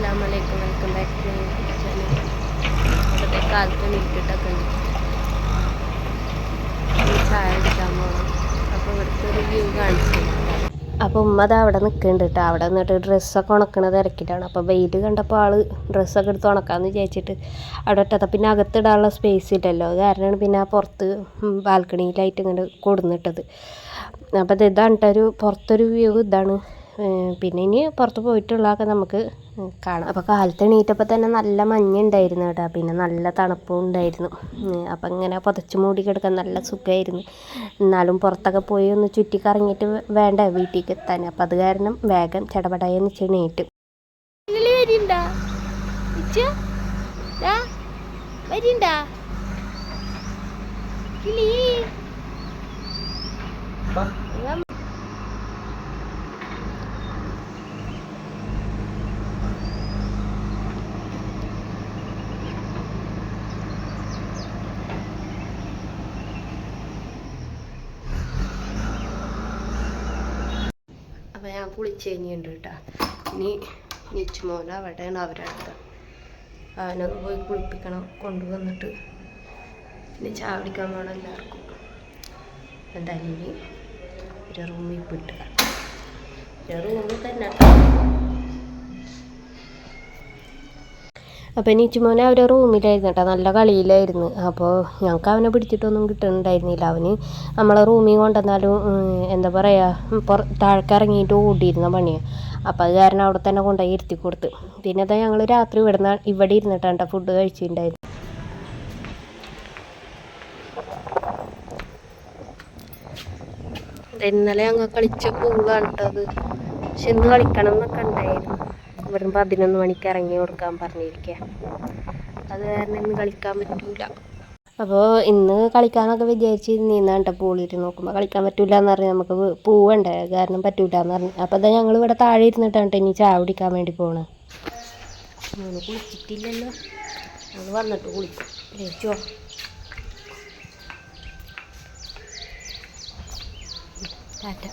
അസ്സലാമലൈക്കും, welcome back to YouTube channel. ഇവിടുത്തെ കാലത്ത് നീട്ടിട്ടൊക്കെ ഉണ്ട്. ചായ എടുക്കാൻ പോകണം. അപ്പോൾ ഇവിടുത്തെ ഒരു വ്യൂ കാണിച്ചു. അപ്പോൾ ഉമ്മ അവിടെ നിൽക്കുന്നുണ്ട് കേട്ടോ. അവിടെ നിന്നിട്ട് ഡ്രസ്സൊക്കെ ഉണക്കണ തിരക്കിലാണ്. അപ്പോൾ വെയിൽ കണ്ടപ്പോൾ ആൾ ഡ്രസ്സൊക്കെ എടുത്ത് ഉണക്കാമെന്ന് വിചാരിച്ചിട്ട് അവിടെ ഇട്ടത്. പിന്നെ അകത്തിടാനുള്ള സ്പേസ് ഇല്ലല്ലോ, അത് കാരണമാണ് പിന്നെ ആ പുറത്ത് ബാൽക്കണിയിലായിട്ട് ഇങ്ങനെ കൊടുന്നിട്ടത്. അപ്പോൾ ഇതാണ് കേട്ടോ ഒരു പുറത്തൊരു വ്യൂ ഇതാണ്. പിന്നെ ഇനി പുറത്ത് പോയിട്ടുള്ളതൊക്കെ നമുക്ക് കാണാം. അപ്പോൾ കാലത്ത് എണീറ്റപ്പോൾ തന്നെ നല്ല മഞ്ഞുണ്ടായിരുന്നു കേട്ടോ. പിന്നെ നല്ല തണുപ്പും ഉണ്ടായിരുന്നു. അപ്പം ഇങ്ങനെ പുതച്ച് മൂടി കിടക്കാൻ നല്ല സുഖമായിരുന്നു. എന്നാലും പുറത്തൊക്കെ പോയി ഒന്ന് ചുറ്റിക്കറങ്ങിയിട്ട് വേണ്ട വീട്ടിലേക്ക് എത്താൻ. അപ്പം അത് കാരണം വേഗം ചടപടയെന്ന് വെച്ച് എണീറ്റ്. അപ്പോൾ ഞാൻ കുളിച്ച് കഴിഞ്ഞിട്ടുണ്ട് കേട്ടോ. ഇനി നിച്ചുമോൻ അവിടെയാണ് അവരടുത്ത്. അവനൊന്ന് പോയി കുളിപ്പിക്കണം, കൊണ്ടുവന്നിട്ട് പിന്നെ ചായ കുടിക്കാൻ വേണം എല്ലാവർക്കും. എന്തായാലും ഇനി ഒരു റൂമിൽ പോയിട്ട് ഒരു റൂമിൽ തന്നെ. അപ്പോൾ നിച്ചുമോനെ അവരെ റൂമിലായിരുന്നു കേട്ടോ, നല്ല കളിയിലായിരുന്നു. അപ്പോൾ ഞങ്ങൾക്ക് അവനെ പിടിച്ചിട്ടൊന്നും കിട്ടുന്നുണ്ടായിരുന്നില്ല. അവന് നമ്മളെ റൂമിൽ കൊണ്ടുവന്നാലും എന്താ പറയുക, താഴേക്ക് ഇറങ്ങിയിട്ട് ഓടിയിരുന്ന പണിയാണ്. അപ്പോൾ അത് കാരണം അവിടെ തന്നെ കൊണ്ടുപോയി ഇരുത്തി കൊടുത്ത്. പിന്നെ അതാ ഞങ്ങൾ രാത്രി ഇവിടെ ഇരുന്നിട്ടാണ് ഫുഡ് കഴിച്ചിട്ടുണ്ടായിരുന്നു. ഇന്നലെ ഞങ്ങൾ കളിച്ച പൂളാണ് കേട്ടോ അത്. പക്ഷെ ഇന്ന് കളിക്കണം എന്നൊക്കെ ഉണ്ടായിരുന്നു. ഇവിടുന്ന് 11 മണിക്ക് ഇറങ്ങി കൊടുക്കാൻ പറഞ്ഞിരിക്കുക. അത് കാരണം ഇന്ന് കളിക്കാൻ പറ്റൂല. അപ്പോൾ ഇന്ന് കളിക്കാനൊക്കെ വിചാരിച്ച് നീന്താണ്ട പൂളിയിട്ട് നോക്കുമ്പോൾ കളിക്കാൻ പറ്റൂല എന്ന് പറഞ്ഞ് നമുക്ക് പൂവുണ്ടേ, കാരണം പറ്റൂല എന്ന് പറഞ്ഞു. അപ്പോൾ അതാ ഞങ്ങൾ ഇവിടെ താഴെ ഇരുന്നിട്ടാണ് ഇനി ചായ കുടിക്കാൻ വേണ്ടി പോകണം. ഞങ്ങൾ കുളിച്ചിട്ടില്ലല്ലോ, ഞങ്ങൾ വന്നിട്ട് കുളിക്കും. ചേച്ചോ ടാറ്റ.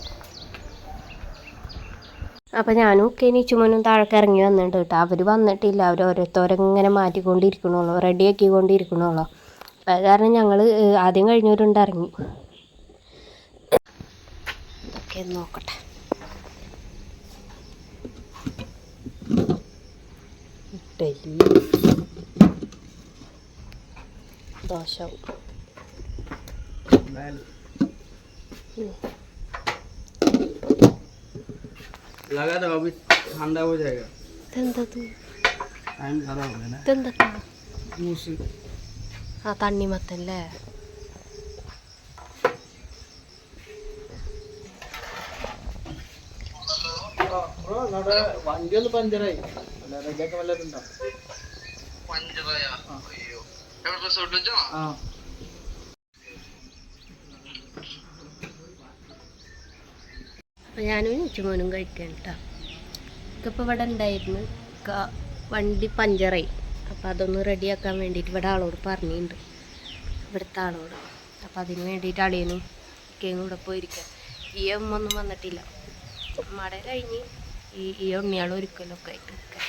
അപ്പോൾ ഞാനും ഒക്കെ നിച്ചുമോനും താഴേക്ക് ഇറങ്ങി വന്നിട്ടുണ്ട് കേട്ടോ. അവർ വന്നിട്ടില്ല, അവർ ഓരോരുത്തരെങ്ങനെ മാറ്റിക്കൊണ്ടിരിക്കണുള്ളൂ, റെഡിയാക്കിക്കൊണ്ടിരിക്കണുള്ളൂ. അത് കാരണം ഞങ്ങൾ ആദ്യം കഴിഞ്ഞവരുണ്ട് ഇറങ്ങി. ഇതൊക്കെ നോക്കട്ടെ. ഇഡ്ഡലി ദോശ लगा दो, अभी ठंडा हो जाएगा. टाइम ज़्यादा हो गया ना. ആ തണ്ണിമത്തല്ലേ. വണ്ടി ഒന്ന് പഞ്ചറായി. റെഡിയാക്കാൻ വല്ലതുണ്ടോ? അപ്പോൾ ഞാനും നിച്ചുമോനും കഴിക്കാൻ കേട്ടോ. ഇപ്പോൾ ഇവിടെ ഉണ്ടായിരുന്നു, വണ്ടി പഞ്ചറായി. അപ്പോൾ അതൊന്ന് റെഡിയാക്കാൻ വേണ്ടിയിട്ട് ഇവിടെ ആളോട് പറഞ്ഞിട്ടുണ്ട്, ഇവിടുത്തെ ആളോട്. അപ്പോൾ അതിന് വേണ്ടിയിട്ട് അളിയനും ഒക്കെയും കൂടെ പോയിരിക്കുക. ഈ ഒന്നും വന്നിട്ടില്ല. മട കഴിഞ്ഞ് ഈ ഉണ്ണിയാൾ ഒരുക്കലൊക്കെ ആയിട്ട് നിൽക്കുക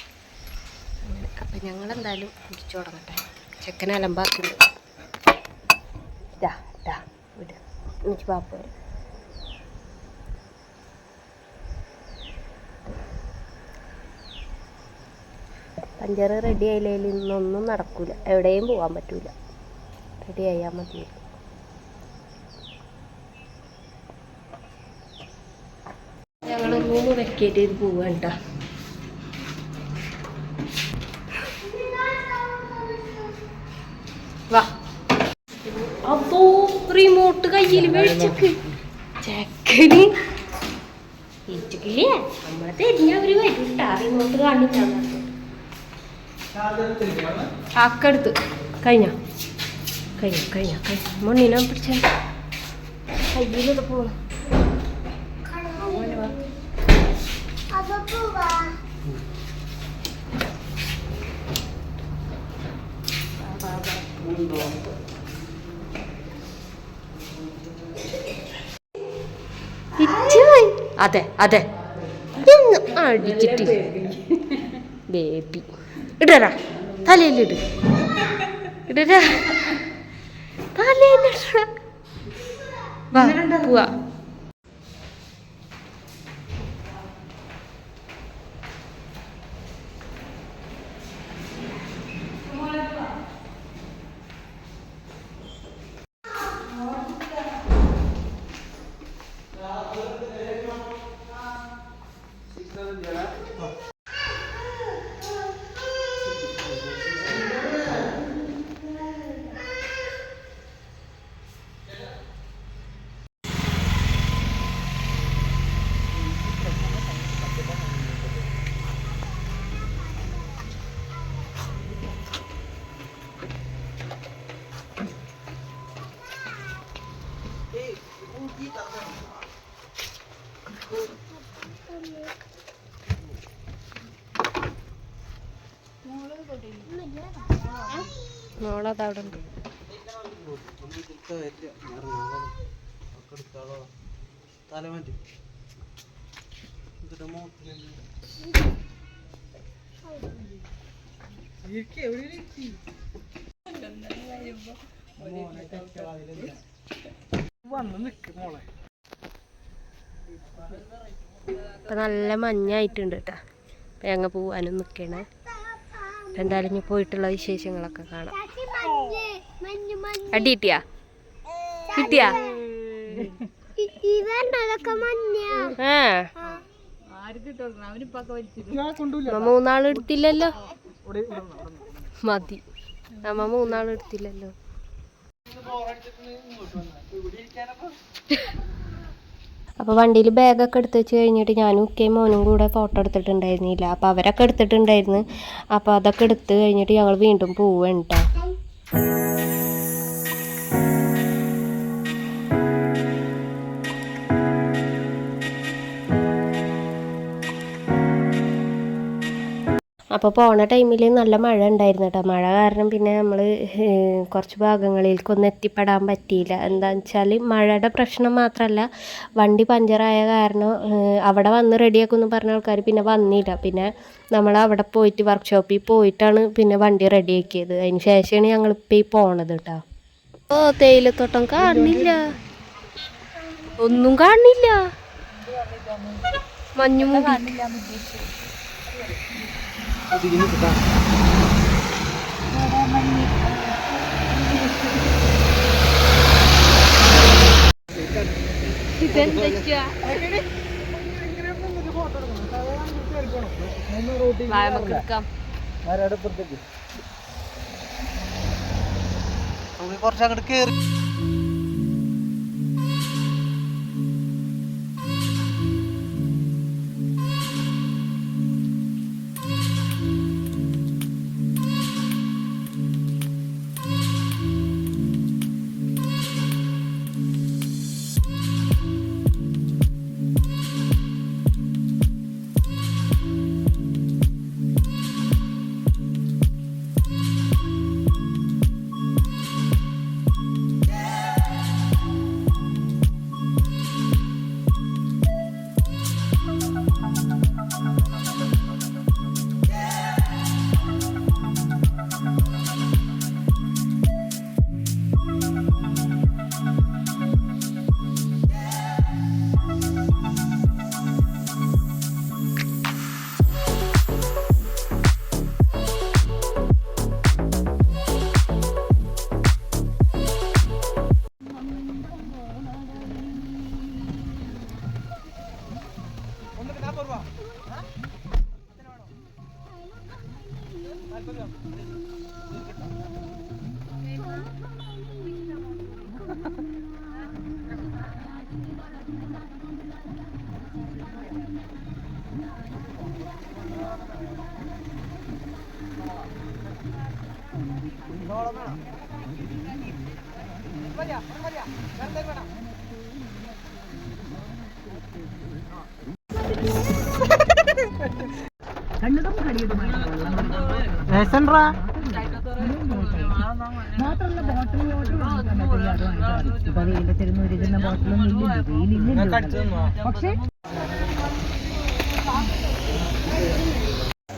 അങ്ങനെ. അപ്പം ഞങ്ങളെന്തായാലും കുടിച്ചു തുടങ്ങട്ടെ. ചെക്കൻ അലമ്പാക്കുന്നുണ്ട്. വിട് എനിക്ക് പാപ്പ വരും. പഞ്ചറ് റെഡി ആയില്ലെങ്കിൽ ഇന്നൊന്നും നടക്കില്ല, എവിടെയും പോകാൻ പറ്റില്ല. റെഡി ആയാൽ മതി. ഞങ്ങൾ റൂം വെക്കേറ്റ് ചെയ്ത് പോവാണ്ട. വാ. അപ്പോ റിമോട്ട് കയ്യിൽ മേടിച്ചക്ക് ചെക്കന് ഇരിച്ചില്ലേ, നമ്മളെ തെരിഞ്ഞവര് വരൂട്ടാ. റിമോട്ട് കാണിച്ചാൽ ആക്കെടുത്ത് കഴിഞ്ഞ മണ്ണിനെ പിടിച്ച കയ്യിലത് പോകണം. അതെ അതെ അടിച്ചിട്ട് ബേബി ഇടരാ തലയിലിട് ഇടരാ തലയിലിട പോവാ. മോളതവിടെ ഉണ്ട്. ഇപ്പൊ നല്ല മഞ്ഞായിട്ടുണ്ട് കേട്ടോ. അപ്പൊ ഞങ്ങൾ പോവാനും നിൽക്കണേ. എന്തായാലും ഇനി പോയിട്ടുള്ള വിശേഷങ്ങളൊക്കെ കാണാം. അടി കിട്ടിയാ കിട്ടിയാ മൂന്നാളെടുത്തില്ലല്ലോ. മതി നമ്മ മൂന്നാളെടുത്തില്ലല്ലോ. അപ്പോൾ വണ്ടിയിൽ ബാഗൊക്കെ എടുത്ത് വെച്ച് കഴിഞ്ഞിട്ട് ഞാനും ഉക്കയും മോനും കൂടെ ഫോട്ടോ എടുത്തിട്ടുണ്ടായിരുന്നില്ല. അപ്പോൾ അവരൊക്കെ എടുത്തിട്ടുണ്ടായിരുന്നു. അപ്പോൾ അതൊക്കെ എടുത്ത് കഴിഞ്ഞിട്ട് ഞങ്ങൾ വീണ്ടും പോവുകയാണ് കേട്ടോ. അപ്പോൾ പോണ ടൈമിൽ നല്ല മഴ ഉണ്ടായിരുന്നു കേട്ടോ. മഴ കാരണം പിന്നെ നമ്മൾ കുറച്ച് ഭാഗങ്ങളിലേക്കൊന്നും എത്തിപ്പെടാൻ പറ്റിയില്ല. എന്താണെന്ന് വെച്ചാൽ മഴയുടെ പ്രശ്നം മാത്രമല്ല, വണ്ടി പഞ്ചറായ കാരണം അവിടെ വന്ന് റെഡിയാക്കുമെന്ന് പറഞ്ഞ ആൾക്കാർ പിന്നെ വന്നില്ല. പിന്നെ നമ്മൾ അവിടെ പോയിട്ട് വർക്ക്ഷോപ്പിൽ പോയിട്ടാണ് പിന്നെ വണ്ടി റെഡിയാക്കിയത്. അതിന് ശേഷമാണ് ഞങ്ങളിപ്പോൾ ഈ പോണത് കേട്ടോ. ഓ തേയിലത്തോട്ടം കാണുന്നില്ല, ഒന്നും കാണുന്നില്ല. മഞ്ഞുമൂടി കുറച്ചങ്ങോട്ട് കേറി.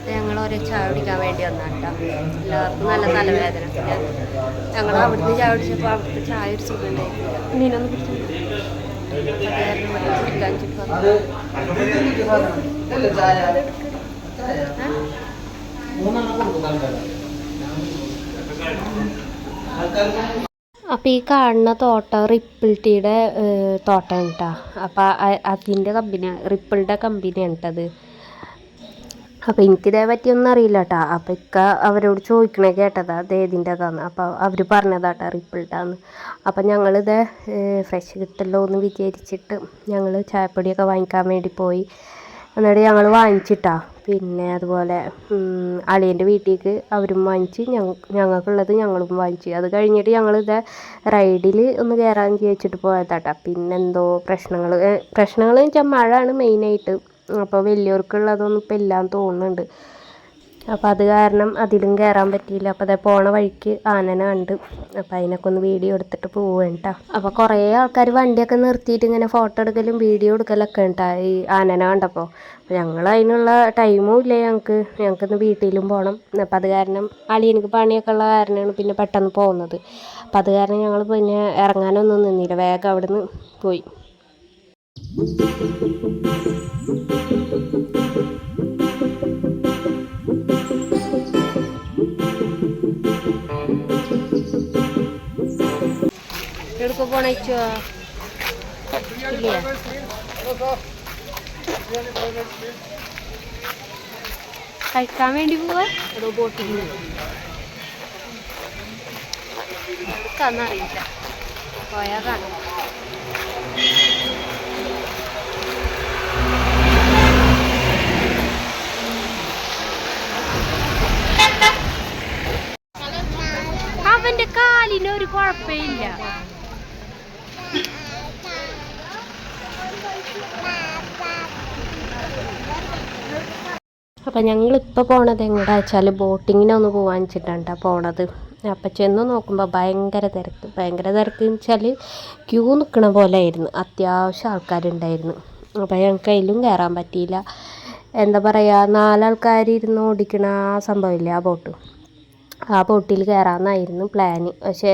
ഞങ്ങൾ ഒരു ചായ കുടിക്കാൻ വേണ്ടി വന്നാട്ടോ. എല്ലാവർക്കും നല്ല തലവേദന. പിന്നെ ഞങ്ങൾ അവിടുന്ന് ചായ കുടിച്ചപ്പോൾ അവിടുത്തെ ചായ ഒരു സുഖം ഉണ്ടായിരുന്നില്ല. മീനൊന്നും കുടിച്ചില്ല. കുടിക്കാൻ അപ്പം ഈ കാണുന്ന തോട്ടം റിപ്പിൾ ടീയുടെ തോട്ടമാണ് കേട്ടോ. അപ്പം അതിൻ്റെ കമ്പനിയാണ്, റിപ്പിളുടെ കമ്പനിയാണ് കേട്ടത്. അപ്പോൾ എനിക്കിതേ പറ്റിയൊന്നും അറിയില്ല കേട്ടോ. അപ്പോൾ ഇക്ക അവരോട് ചോദിക്കണേ കേട്ടതാ അത് ഏതിൻ്റെതാന്ന്. അപ്പോൾ അവർ പറഞ്ഞതാട്ടോ റിപ്പിൾട്ടാന്ന്. അപ്പം ഞങ്ങളിത് ഫ്രഷ് കിട്ടല്ലോ എന്ന് വിചാരിച്ചിട്ട് ഞങ്ങൾ ചായപ്പൊടിയൊക്കെ വാങ്ങിക്കാൻ വേണ്ടി പോയി. എന്നിട്ട് ഞങ്ങൾ വാങ്ങിച്ചിട്ടാ. പിന്നെ അതുപോലെ അളിയൻ്റെ വീട്ടിലേക്ക് അവരും വാങ്ങിച്ച്, ഞങ്ങൾക്കുള്ളത് ഞങ്ങളും വാങ്ങിച്ച്. അത് കഴിഞ്ഞിട്ട് ഞങ്ങളിത് റൈഡിൽ ഒന്ന് കയറാൻ ചോദിച്ചിട്ട് പോയതാട്ടാ. പിന്നെന്തോ പ്രശ്നങ്ങൾ വെച്ചാൽ മഴയാണ് മെയിനായിട്ട്. അപ്പോൾ വലിയവർക്കുള്ളതൊന്നും ഇപ്പം ഇല്ലാന്ന് തോന്നുന്നുണ്ട്. അപ്പോൾ അത് കാരണം അതിലും കയറാൻ പറ്റിയില്ല. അപ്പോൾ അതേ പോണ വഴിക്ക് ആനനെ കണ്ട്. അപ്പോൾ അതിനൊക്കെ ഒന്ന് വീഡിയോ എടുത്തിട്ട് പോവുകയാണ് കേട്ടോ. അപ്പോൾ കുറേ ആൾക്കാർ വണ്ടിയൊക്കെ നിർത്തിയിട്ട് ഇങ്ങനെ ഫോട്ടോ എടുക്കലും വീഡിയോ എടുക്കലൊക്കെ ഉണ്ടാ ഈ ആനനെ കണ്ടപ്പോൾ. അപ്പോൾ ഞങ്ങൾ അതിനുള്ള ടൈമും ഇല്ല ഞങ്ങൾക്കിന്ന് വീട്ടിലും പോകണം. അപ്പോൾ അത് കാരണം അളിയനിക്ക് പണിയൊക്കെ ഉള്ള കാരണമാണ് പിന്നെ പെട്ടെന്ന് പോകുന്നത്. അപ്പോൾ അത് കാരണം ഞങ്ങൾ പിന്നെ ഇറങ്ങാനൊന്നും നിന്നില്ല, വേഗം അവിടെ നിന്ന് പോയി. എവിടേക്ക് പോണോ കഴിക്കാൻ വേണ്ടി പോവാ, അതോ ബോട്ടിങ് എടുക്കാന്നറിയില്ല, പോയാൽ കാണാം. അവന്റെ കാലിന് ഒരു കുഴപ്പമില്ല. അപ്പം ഞങ്ങളിപ്പോൾ പോണത് എങ്ങോട്ടാ വെച്ചാൽ ബോട്ടിങ്ങിനൊന്ന് പോകാൻ വെച്ചിട്ടാണ് പോണത്. അപ്പം ചെന്ന് നോക്കുമ്പോൾ ഭയങ്കര തിരക്ക് എന്ന് വെച്ചാൽ ക്യൂ നിൽക്കണ പോലെ ആയിരുന്നു. അത്യാവശ്യം ആൾക്കാരുണ്ടായിരുന്നു. അപ്പം ഞങ്ങൾക്ക് അതിലും കയറാൻ പറ്റിയില്ല. എന്താ പറയുക, 4 ആൾക്കാർ ഇരുന്ന് ഓടിക്കണ ആ സംഭവമില്ലേ, ആ ബോട്ടിൽ കയറാമെന്നായിരുന്നു പ്ലാന്. പക്ഷേ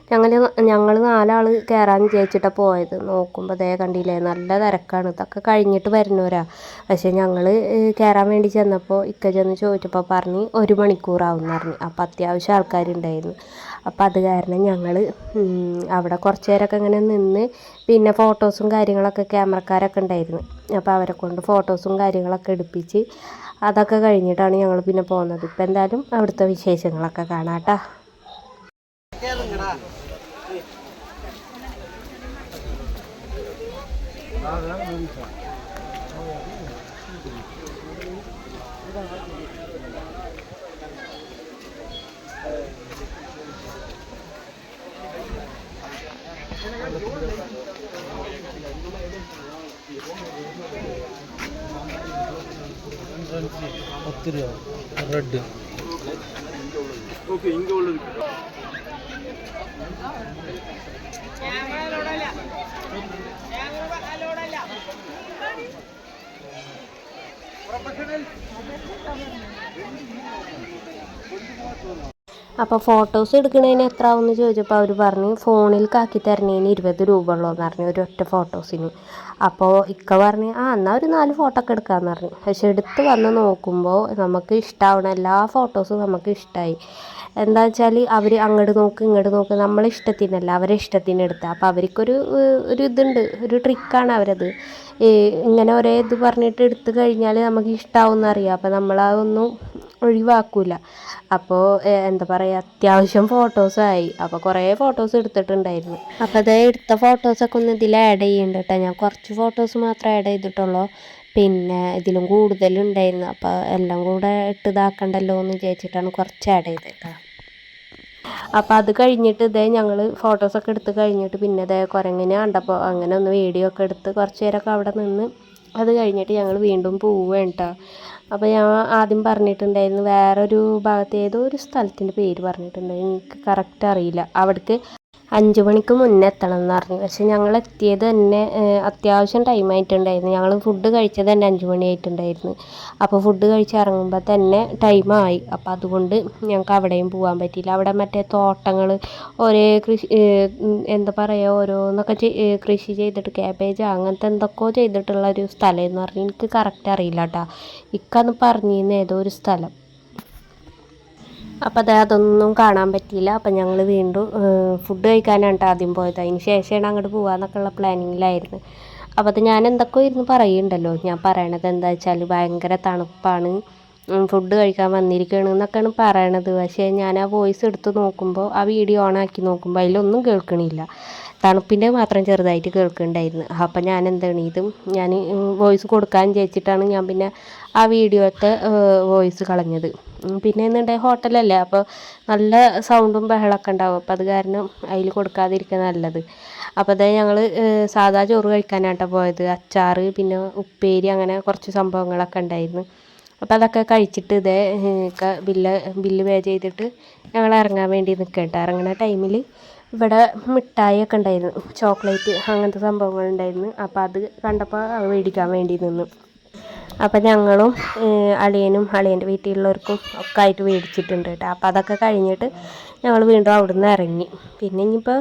ഞങ്ങൾ 4 ആൾ കയറാൻ വിചാരിച്ചിട്ടാണ് പോയത്. നോക്കുമ്പോൾ അതേ കണ്ടില്ലേ, നല്ല തിരക്കാണ്. ഇതൊക്കെ കഴിഞ്ഞിട്ട് വരുന്നവരാ. പക്ഷേ ഞങ്ങൾ കയറാൻ വേണ്ടി ചെന്നപ്പോൾ ഇക്ക ചെന്ന് ചോദിച്ചപ്പോൾ പറഞ്ഞ് 1 മണിക്കൂറാവും പറഞ്ഞു. അപ്പോൾ അത്യാവശ്യം ആൾക്കാരുണ്ടായിരുന്നു. അപ്പോൾ അത് കാരണം ഞങ്ങൾ അവിടെ കുറച്ച് നേരമൊക്കെ ഇങ്ങനെ നിന്ന്, പിന്നെ ഫോട്ടോസും കാര്യങ്ങളൊക്കെ ക്യാമറക്കാരൊക്കെ ഉണ്ടായിരുന്നു. അപ്പോൾ അവരെ കൊണ്ട് ഫോട്ടോസും കാര്യങ്ങളൊക്കെ എടുപ്പിച്ച് അതൊക്കെ കഴിഞ്ഞിട്ടാണ് ഞങ്ങൾ പിന്നെ പോകുന്നത്. ഇപ്പം എന്തായാലും അവിടുത്തെ വിശേഷങ്ങളൊക്കെ കാണാം കേട്ടോ. റെഡ് ഓക്കെ ഇങ്ങ ഉള്ളത് അപ്പോൾ ഫോട്ടോസ് എടുക്കുന്നതിന് എത്ര ആവുമെന്ന് ചോദിച്ചപ്പോൾ അവർ പറഞ്ഞു ഫോണിൽക്കാക്കി തരണേന് 20 രൂപ ഉള്ളൂന്ന് പറഞ്ഞു ഒരൊറ്റ ഫോട്ടോസിന്. അപ്പോൾ ഇക്ക പറഞ്ഞ് എന്നാൽ ഒരു 4 ഫോട്ടോ ഒക്കെ എടുക്കാമെന്ന് പറഞ്ഞു. പക്ഷെ എടുത്ത് വന്ന് നോക്കുമ്പോൾ നമുക്ക് ഇഷ്ടമാവണ എല്ലാ ഫോട്ടോസും നമുക്ക് ഇഷ്ടമായി. എന്താ വെച്ചാൽ അവർ അങ്ങോട്ട് നോക്ക് നമ്മളെ ഇഷ്ടത്തിനല്ല അവരെ ഇഷ്ടത്തിന് എടുത്താൽ. അപ്പോൾ അവർക്കൊരു ഇതുണ്ട്, ഒരു ട്രിക്കാണ് അവരത്. ഇങ്ങനെ ഒരേ ഇത് പറഞ്ഞിട്ട് എടുത്തു കഴിഞ്ഞാൽ നമുക്ക് ഇഷ്ടമാവുമെന്നറിയാം. അപ്പോൾ നമ്മളതൊന്നും ഒഴിവാക്കില്ല. അപ്പോൾ എന്താ പറയുക, അത്യാവശ്യം ഫോട്ടോസായി. അപ്പോൾ കുറേ ഫോട്ടോസ് എടുത്തിട്ടുണ്ടായിരുന്നു. അപ്പോൾ അതേ എടുത്ത ഫോട്ടോസൊക്കെ ഒന്ന് ഇതിൽ ആഡ് ചെയ്യുന്നുണ്ട് കേട്ടോ. ഞാൻ കുറച്ച് ഫോട്ടോസ് മാത്രമേ ആഡ് ചെയ്തിട്ടുള്ളൂ. പിന്നെ ഇതിലും കൂടുതലുണ്ടായിരുന്നു. അപ്പോൾ എല്ലാം കൂടെ ഇതാക്കണ്ടല്ലോ എന്ന് വിചാരിച്ചിട്ടാണ് കുറച്ച് ആഡ് ചെയ്തത് കേട്ടോ. അപ്പോൾ അത് കഴിഞ്ഞിട്ട് ഞങ്ങൾ ഫോട്ടോസൊക്കെ എടുത്ത് കഴിഞ്ഞിട്ട് പിന്നെ കുരങ്ങിനെ കണ്ടപ്പോൾ അങ്ങനെ ഒന്ന് വീഡിയോ ഒക്കെ എടുത്ത് കുറച്ച് നേരമൊക്കെ അവിടെ നിന്ന് അത് കഴിഞ്ഞിട്ട് ഞങ്ങൾ വീണ്ടും പോവുകയാണ് കേട്ടോ. അപ്പോൾ ഞാൻ ആദ്യം പറഞ്ഞിട്ടുണ്ടായിരുന്നു വേറൊരു ഭാഗത്ത് ഏതോ ഒരു സ്ഥലത്തിൻ്റെ പേര് പറഞ്ഞിട്ടുണ്ടായിരുന്നു, എനിക്ക് കറക്റ്റ് അറിയില്ല. അവിടേക്ക് 5 മണിക്ക് മുന്നേ എത്തണം എന്ന് പറഞ്ഞു. പക്ഷെ ഞങ്ങൾ എത്തിയത് തന്നെ അത്യാവശ്യം ടൈം ആയിട്ടുണ്ടായിരുന്നു. ഞങ്ങൾ ഫുഡ് കഴിച്ചത് തന്നെ 5 മണിയായിട്ടുണ്ടായിരുന്നു. അപ്പോൾ ഫുഡ് കഴിച്ച് ഇറങ്ങുമ്പോൾ തന്നെ ടൈമായി. അപ്പോൾ അതുകൊണ്ട് ഞങ്ങൾക്ക് അവിടെയും പോകാൻ പറ്റിയില്ല. അവിടെ മറ്റേ തോട്ടങ്ങൾ ഒരേ കൃഷി എന്താ പറയുക ഓരോന്നൊക്കെ കൃഷി ചെയ്തിട്ട് ക്യാബേജ് അങ്ങനത്തെ എന്തൊക്കെയോ ചെയ്തിട്ടുള്ള ഒരു സ്ഥലം എന്ന് പറഞ്ഞു. എനിക്ക് കറക്റ്റ് അറിയില്ല കേട്ടോ. ഇക്കന്ന് പറഞ്ഞിരുന്ന ഏതോ ഒരു സ്ഥലം. അപ്പോൾ അതൊന്നും കാണാൻ പറ്റിയില്ല. അപ്പം ഞങ്ങൾ വീണ്ടും ഫുഡ് കഴിക്കാനാണ് ആദ്യം പോയത്. അതിന് ശേഷമാണ് അങ്ങോട്ട് പോകാമെന്നൊക്കെ ഉള്ള പ്ലാനിങ്ങിലായിരുന്നു. അപ്പോൾ അത് ഞാൻ എന്തൊക്കെയോ ഇരുന്ന് പറയുന്നുണ്ടല്ലോ. ഞാൻ പറയണത് എന്താ വെച്ചാൽ ഭയങ്കര തണുപ്പാണ്, ഫുഡ് കഴിക്കാൻ വന്നിരിക്കുകയാണ് എന്നൊക്കെയാണ് പറയണത്. പക്ഷേ ഞാൻ ആ വോയിസ് എടുത്ത് നോക്കുമ്പോൾ ആ വീഡിയോ ഓണാക്കി നോക്കുമ്പോൾ അതിലൊന്നും കേൾക്കണില്ല. തണുപ്പിൻ്റെ മാത്രം ചെറുതായിട്ട് കേൾക്കുന്നുണ്ടായിരുന്നു. അപ്പം ഞാൻ എന്താണ് ഇതും ഞാൻ വോയിസ് കൊടുക്കാൻ വിചാരിച്ചിട്ടാണ് ഞാൻ പിന്നെ ആ വീഡിയോത്തെ വോയിസ് കളഞ്ഞത്. പിന്നെ എന്നുണ്ടെങ്കിൽ ഹോട്ടലല്ലേ, അപ്പോൾ നല്ല സൗണ്ടും ബഹളമൊക്കെ ഉണ്ടാവും. അപ്പോൾ അത് കാരണം അതിൽ കൊടുക്കാതിരിക്കുക നല്ലത്. അപ്പോൾ അതേ ഞങ്ങൾ സാധാ ചോറ് കഴിക്കാനായിട്ടാണ് പോയത്. അച്ചാർ പിന്നെ ഉപ്പേരി അങ്ങനെ കുറച്ച് സംഭവങ്ങളൊക്കെ ഉണ്ടായിരുന്നു. അപ്പോൾ അതൊക്കെ കഴിച്ചിട്ട് ഇതേ ബില്ല് പേ ചെയ്തിട്ട് ഞങ്ങൾ ഇറങ്ങാൻ വേണ്ടി നിൽക്കട്ടെ. ഇറങ്ങുന്ന ടൈമിൽ ഇവിടെ മിഠായി ഒക്കെ ഉണ്ടായിരുന്നു, ചോക്ലേറ്റ് അങ്ങനത്തെ സംഭവങ്ങളുണ്ടായിരുന്നു. അപ്പോൾ അത് കണ്ടപ്പോൾ അത് മേടിക്കാൻ വേണ്ടി നിന്നു. അപ്പം ഞങ്ങളും അളിയനും അളിയൻ്റെ വീട്ടിലുള്ളവർക്കും ഒക്കെ ആയിട്ട് മേടിച്ചിട്ടുണ്ട് കേട്ടോ. അപ്പോൾ അതൊക്കെ കഴിഞ്ഞിട്ട് ഞങ്ങൾ വീണ്ടും അവിടെ നിന്ന് ഇറങ്ങി. പിന്നെ ഇനിയിപ്പോൾ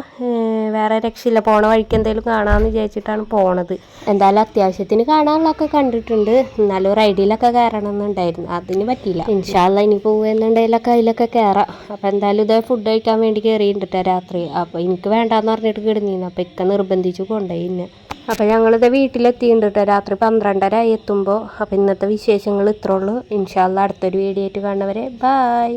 വേറെ രക്ഷയില്ല, പോണ വഴിക്ക് എന്തെങ്കിലും കാണാമെന്ന് വിചാരിച്ചിട്ടാണ് പോണത്. എന്തായാലും അത്യാവശ്യത്തിന് കാണാനുള്ളതൊക്കെ കണ്ടിട്ടുണ്ട്. എന്നാലും റൈഡിലൊക്കെ കയറണം എന്നുണ്ടായിരുന്നു, അതിന് പറ്റിയില്ല. ഇൻഷാ അല്ലാഹ് ഇനി പോകുന്നുണ്ടെങ്കിലൊക്കെ അതിലൊക്കെ കയറാം. അപ്പോൾ എന്തായാലും ഇതേ ഫുഡ് കഴിക്കാൻ വേണ്ടി കയറിയിട്ടുണ്ട് രാത്രി. അപ്പോൾ എനിക്ക് വേണ്ടാന്ന് പറഞ്ഞിട്ട് കിടന്നിരുന്നു. അപ്പോൾ ഇക്ക നിർബന്ധിച്ച് കൊണ്ടുപോയി എന്നെ. അപ്പോൾ ഞങ്ങളിത് വീട്ടിലെത്തിയിട്ടുണ്ട് കേട്ടോ. രാത്രി 12:30 ആയി എത്തുമ്പോൾ. അപ്പോൾ ഇന്നത്തെ വിശേഷങ്ങൾ ഇത്രേ ഉള്ളൂ. ഇൻഷാ അല്ലാഹ് അടുത്തൊരു വീഡിയോ ആയിട്ട് കാണുന്നവരെ ബായ്.